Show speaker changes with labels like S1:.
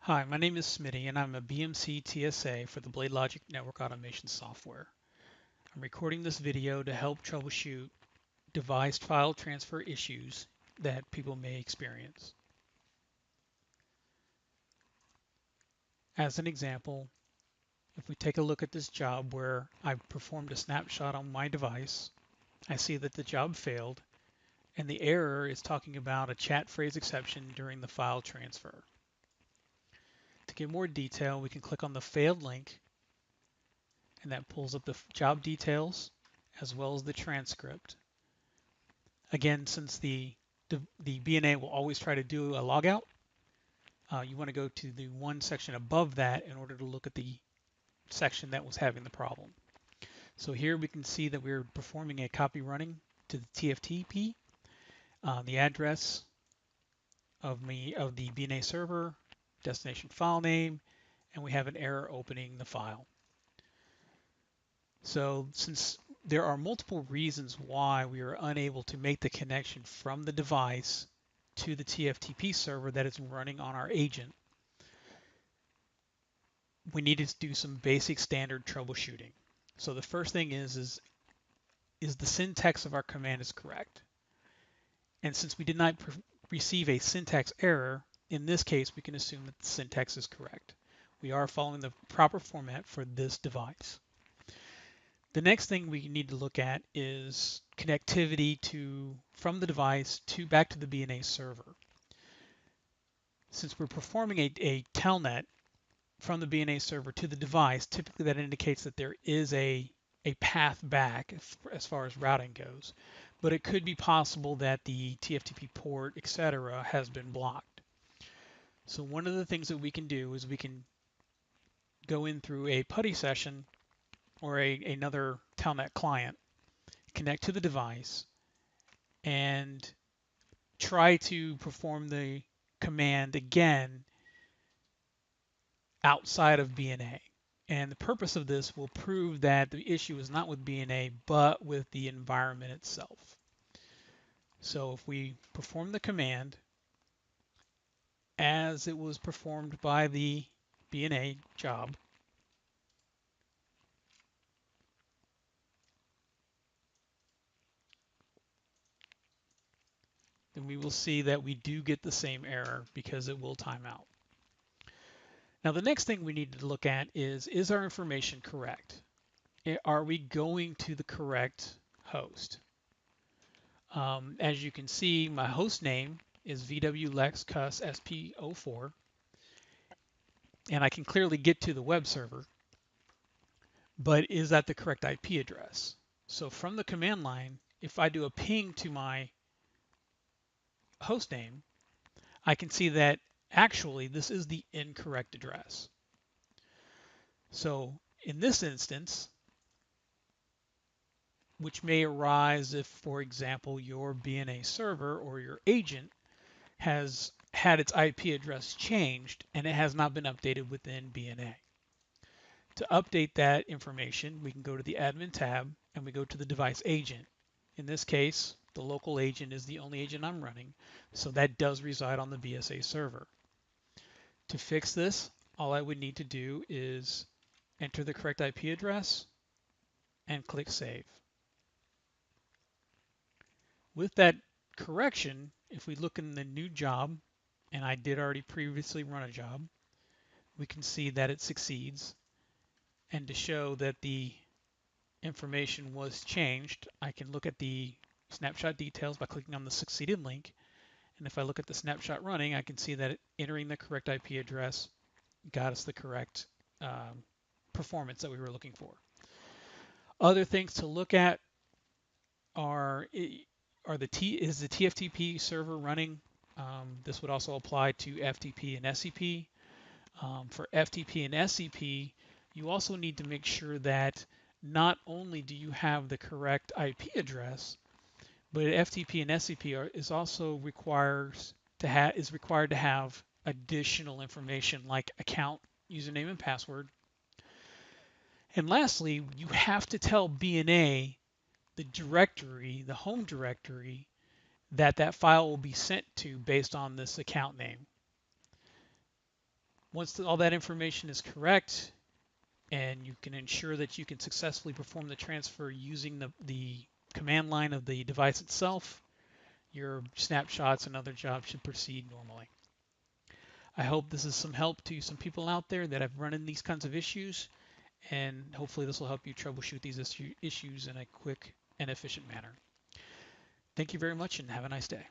S1: Hi, my name is Smitty and I'm a BMC TSA for the BladeLogic Network Automation software. I'm recording this video to help troubleshoot device file transfer issues that people may experience. As an example, if we take a look at this job where I've performed a snapshot on my device, I see that the job failed and the error is talking about a chat phrase exception during the file transfer. To get more detail, we can click on the failed link and that pulls up the job details as well as the transcript. Again, since the BNA will always try to do a logout, you want to go to the one section above that in order to look at the section that was having the problem. So here we can see that we're performing a copy running to the TFTP, the address of the BNA server, destination file name, and we have an error opening the file. So since there are multiple reasons why we are unable to make the connection from the device to the TFTP server that is running on our agent, we need to do some basic standard troubleshooting. So the first thing is the syntax of our command is correct? And since we did not receive a syntax error, in this case we can assume that the syntax is correct. We are following the proper format for this device. The next thing we need to look at is connectivity from the device back to the BNA server. Since we're performing a telnet from the BNA server to the device, typically that indicates that there is a path back as far as routing goes, but it could be possible that the TFTP port, etc., has been blocked. So one of the things that we can do is we can go in through a PuTTY session or another telnet client, connect to the device, and try to perform the command again outside of BNA. And the purpose of this will prove that the issue is not with BNA, but with the environment itself. So if we perform the command as it was performed by the BNA job, then we will see that we do get the same error because it will time out. Now the next thing we need to look at is our information correct? Are we going to the correct host? As you can see, my host name is VWLexCusSP04, and I can clearly get to the web server, but is that the correct IP address? So from the command line, if I do a ping to my host name, I can see that actually this is the incorrect address. So in this instance, which may arise if, for example, your BNA server or your agent has had its IP address changed and it has not been updated within BNA. To update that information, we can go to the admin tab and we go to the device agent. In this case, the local agent is the only agent I'm running, so that does reside on the BSA server. To fix this, all I would need to do is enter the correct IP address and click Save. With that correction, if we look in the new job, and I did already previously run a job, we can see that it succeeds. And to show that the information was changed, I can look at the snapshot details by clicking on the succeeded link. And if I look at the snapshot running, I can see that entering the correct IP address got us the correct performance that we were looking for. Other things to look at is the TFTP server running? This would also apply to FTP and SCP. For FTP and SCP, you also need to make sure that not only do you have the correct IP address, but FTP and SCP is also required to have additional information like account, username, and password. And lastly, you have to tell BNA the directory, the home directory, that file will be sent to based on this account name. Once all that information is correct, and you can ensure that you can successfully perform the transfer using the command line of the device itself, your snapshots and other jobs should proceed normally. I hope this is some help to some people out there that have run into these kinds of issues, and hopefully this will help you troubleshoot these issues in a quick and efficient manner. Thank you very much and have a nice day.